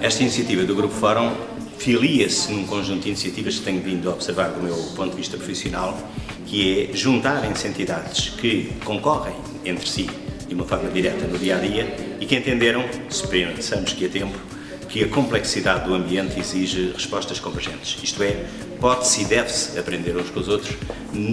Esta iniciativa do Grupo Fórum filia-se num conjunto de iniciativas que tenho vindo a observar do meu ponto de vista profissional, que é juntarem-se entidades que concorrem entre si de uma forma direta no dia-a-dia e que entenderam, se pensamos que é tempo, que a complexidade do ambiente exige respostas convergentes. Isto é, pode-se e deve-se aprender uns com os outros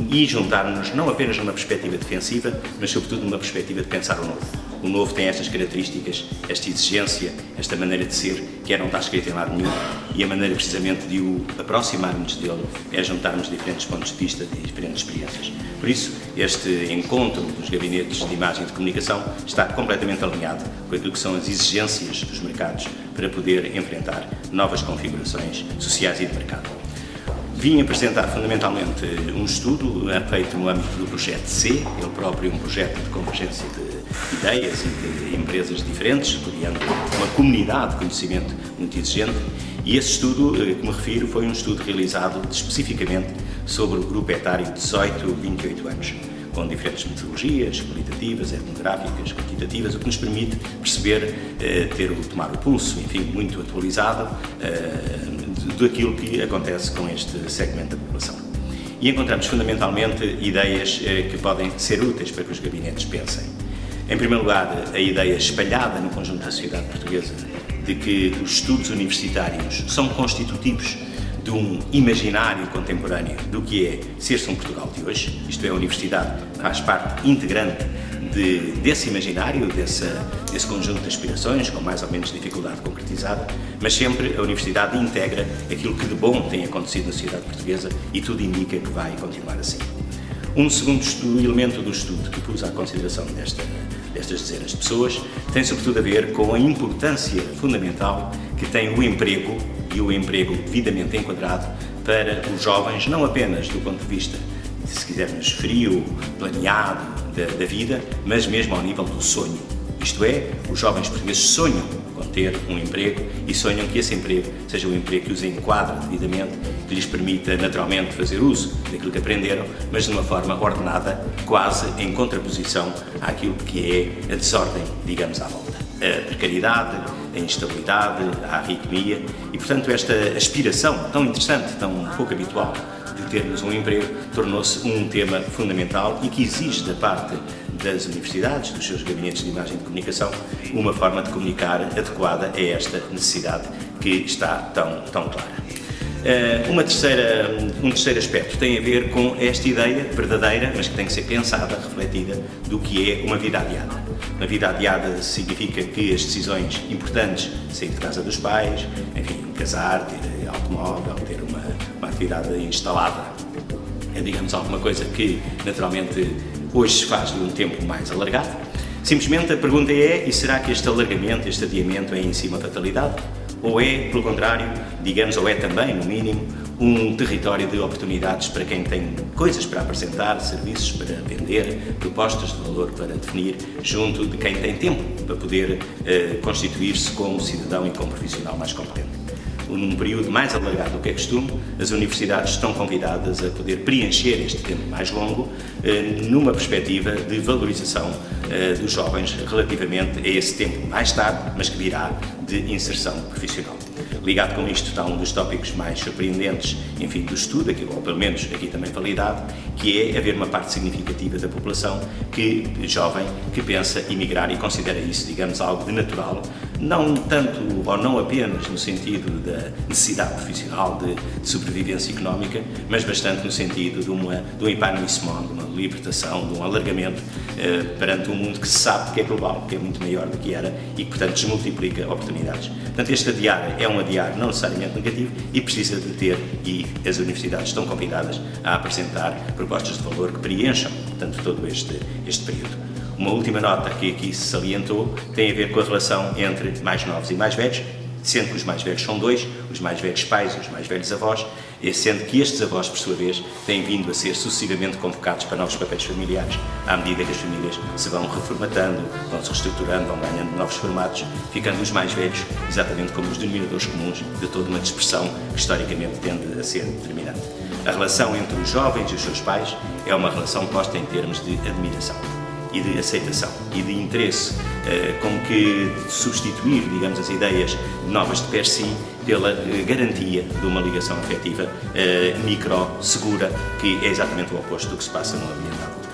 e juntar-nos não apenas numa perspectiva defensiva, mas sobretudo numa perspectiva de pensar o novo. O novo tem estas características, esta exigência, esta maneira de ser, que não está escrita em lado nenhum, e a maneira precisamente de o aproximarmos dele é juntarmos diferentes pontos de vista e diferentes experiências. Por isso, este encontro dos gabinetes de imagem e de comunicação está completamente alinhado com aquilo que são as exigências dos mercados para poder enfrentar novas configurações sociais e de mercado. Vim apresentar fundamentalmente um estudo feito no âmbito do projeto C, ele próprio um projeto de convergência de ideias e de empresas diferentes, criando uma comunidade de conhecimento muito exigente, e esse estudo que me refiro foi um estudo realizado especificamente sobre o grupo etário de 18 a 28 anos, com diferentes metodologias qualitativas, etnográficas, quantitativas, o que nos permite perceber, tomar o pulso, enfim, muito atualizado daquilo que acontece com este segmento da população. E encontramos fundamentalmente ideias que podem ser úteis para que os gabinetes pensem. Em primeiro lugar, a ideia espalhada no conjunto da sociedade portuguesa de que os estudos universitários são constitutivos de um imaginário contemporâneo do que é ser-se um Portugal de hoje, isto é, a universidade faz parte integrante desse imaginário, desse conjunto de aspirações, com mais ou menos dificuldade concretizada, mas sempre a universidade integra aquilo que de bom tem acontecido na sociedade portuguesa e tudo indica que vai continuar assim. Um segundo elemento do estudo que pus à consideração destas dezenas de pessoas tem sobretudo a ver com a importância fundamental que tem o emprego e o emprego devidamente enquadrado para os jovens, não apenas do ponto de vista, se quisermos, frio, planeado da vida, mas mesmo ao nível do sonho. Isto é, os jovens portugueses sonham com ter um emprego e sonham que esse emprego seja um emprego que os enquadre devidamente, que lhes permita naturalmente fazer uso daquilo que aprenderam, mas de uma forma ordenada, quase em contraposição àquilo que é a desordem, digamos, à volta. A precariedade, a instabilidade, a arritmia e, portanto, esta aspiração tão interessante, tão pouco habitual de termos um emprego, tornou-se um tema fundamental e que exige da parte das universidades, dos seus gabinetes de imagem e de comunicação, uma forma de comunicar adequada a esta necessidade que está tão clara. Um terceiro aspecto tem a ver com esta ideia verdadeira, mas que tem que ser pensada, refletida, do que é uma vida adiada. Uma vida adiada significa que as decisões importantes, sair de casa dos pais, enfim, casar, ter automóvel, ter uma atividade instalada, é, digamos, alguma coisa que naturalmente hoje se faz de um tempo mais alargado. Simplesmente a pergunta é, e será que este alargamento, este adiamento é em si uma fatalidade? Ou é, pelo contrário, digamos, ou é também, no mínimo, um território de oportunidades para quem tem coisas para apresentar, serviços para vender, propostas de valor para definir, junto de quem tem tempo para poder constituir-se como cidadão e como profissional mais competente. Num período mais alargado do que é costume, as universidades estão convidadas a poder preencher este tempo mais longo numa perspectiva de valorização dos jovens relativamente a esse tempo mais tarde, mas que virá de inserção profissional. Ligado com isto está um dos tópicos mais surpreendentes, enfim, do estudo, ou pelo menos aqui também validado, que é haver uma parte significativa da população jovem que pensa emigrar e considera isso, digamos, algo de natural, não tanto ou não apenas no sentido da necessidade profissional de sobrevivência económica, mas bastante no sentido de um épanouissement, de uma libertação, de um alargamento perante um mundo que se sabe que é global, que é muito maior do que era e que, portanto, desmultiplica oportunidades. Portanto, este adiar é um adiar não necessariamente negativo e precisa de ter, e as universidades estão convidadas a apresentar propostas de valor que preencham, portanto, todo este período. Uma última nota que aqui se salientou tem a ver com a relação entre mais novos e mais velhos, sendo que os mais velhos são dois, os mais velhos pais e os mais velhos avós, e sendo que estes avós, por sua vez, têm vindo a ser sucessivamente convocados para novos papéis familiares, à medida que as famílias se vão reformatando, vão se reestruturando, vão ganhando novos formatos, ficando os mais velhos exatamente como os denominadores comuns de toda uma dispersão que historicamente tende a ser determinante. A relação entre os jovens e os seus pais é uma relação posta em termos de admiração. e de aceitação e de interesse, como que substituir, digamos, as ideias novas de per si pela garantia de uma ligação afetiva micro, segura, que é exatamente o oposto do que se passa no ambiente adulto.